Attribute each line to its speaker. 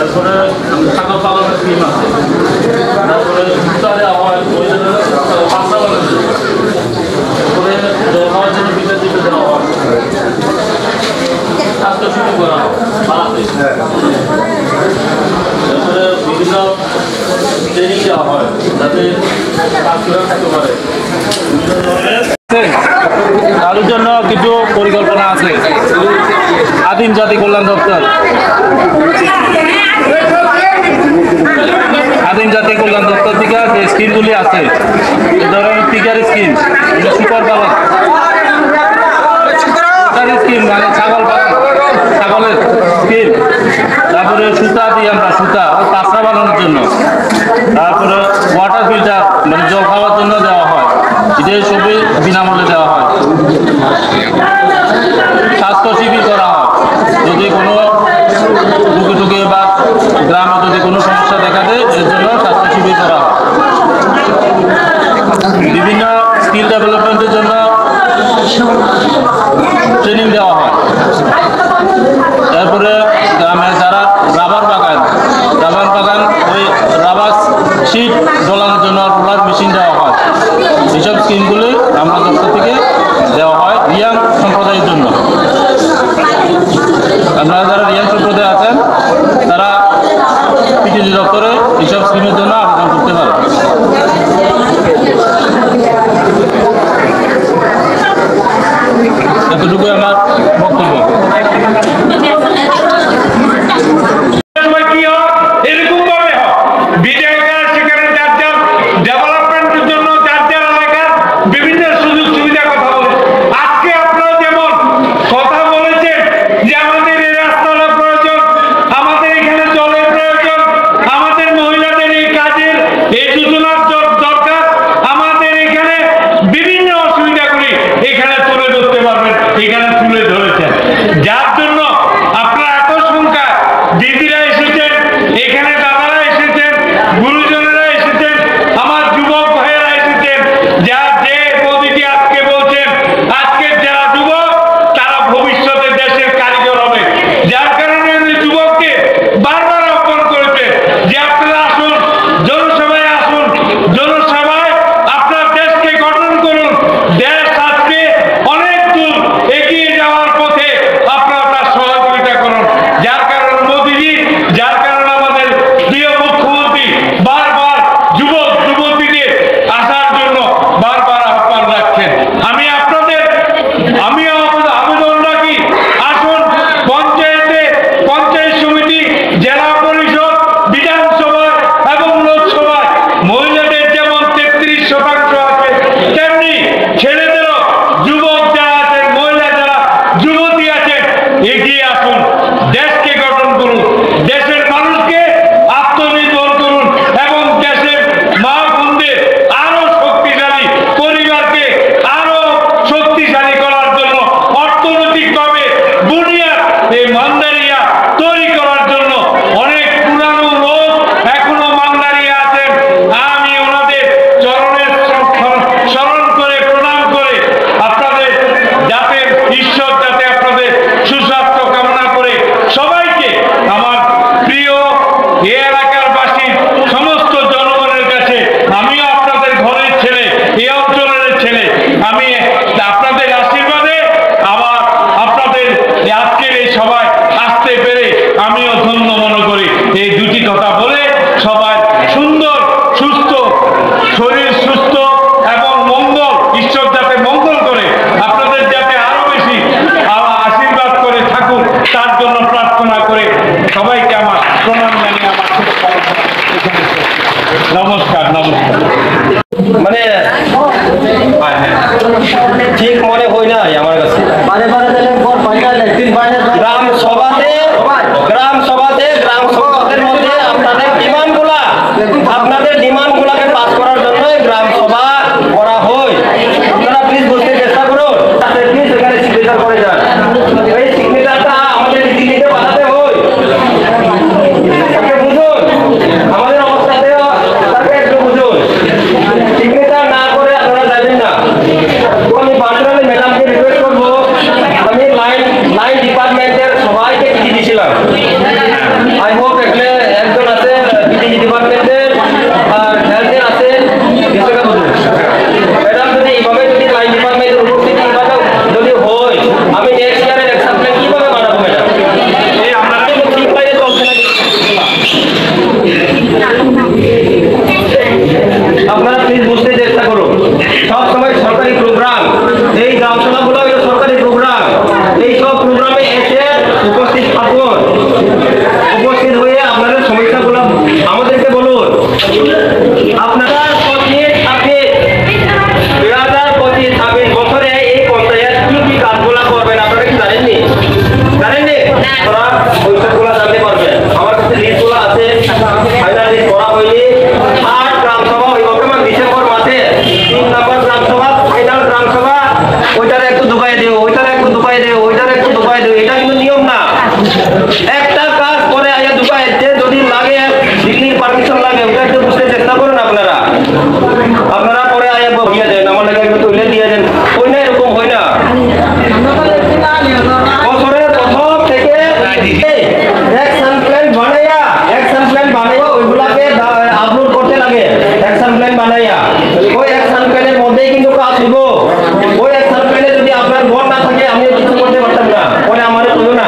Speaker 1: তারপরে ছাগল পালনের স্কিম আছে, তারপরে জুতা দেওয়া হয় বাচ্চা পালনের জন্য, তারপরে জল খাওয়ার জন্য বিদ্যুৎ দিতে দেওয়া হয়, স্বাস্থ্য শিবির করা হয় পাড়াতে, তারপরে বিভিন্ন ট্রেনিং দেওয়া হয় যাতে কাজগুলো থাকতে পারে। তাদের জন্য কিছু পরিকল্পনা আছে। আদিম জাতি কল্যাণ দপ্তর, আদিম জাতি কল্যাণ দপ্তর থেকে যে স্কিমগুলি আছে, ধরেন টিকার স্কিম, সুপার পালন স্কিম, মানে ছাগল পালন, ছাগলের স্কিম, তারপরে সুতা দিই আমরা, সুতা কাঁচরা বানানোর জন্য, তারপরে ওয়াটার ফিল্টার মানে জল খাওয়ার জন্য দেওয়া হয়, এটা সবই বিনামূল্যে দেওয়া হয়। স্বাস্থ্য শিবির করা হয়, যদি কোনো রুগী টুকে বা গ্রামে যদি কোনো সমস্যা দেখা দেয় এর জন্য স্বাস্থ্য শিবির করা হয়। বিভিন্ন স্কিল ডেভেলপমেন্টের জন্য ট্রেনিং দেওয়া হয়। তারপরে গ্রামে যারা রাবার বাগান ওই রাবার শিট ডলানোর জন্য রোলার মেশিন দেওয়া হয়। এইসব স্কিমগুলি আমরা দপ্তর থেকে দেওয়া হয় রিয়াং সম্প্রদায়ের জন্য। আপনারা যারা রিয়াং সম্প্রদায় আছেন তারা পিটিসি দপ্তরে এইসব স্কিমের জন্য আবেদন করতে পারে। এতটুকুই আমার বক্তব্য।
Speaker 2: নমস্কার নমস্কার। মানে ঠিক মনে হয় নাই আমার কাছে। গ্রাম সভাতে গ্রাম সভাদের মধ্যে আপনাদের ডিমান্ড গুলাকে পাস করার জন্য গ্রাম সভা করা হয়। আপনারা প্লিজ বুঝতে চেষ্টা করুন, প্লিজ এখানে সিগনেচার করে যান। এই সিগনেচারটা আমাদের দিল্লিতে বানাতে হয়। বুঝুন আমাদের অবস্থাতেও তাকে একটু বুঝুন। সিগনেচার না করে আপনারা যাবেন না। আমি পার্সোনালি ম্যাডামকে রিকোয়েস্ট করবো, আমি আপনার মন না থাকে আমি কিছু করতে পারতাম না, পরে আমার বলো না।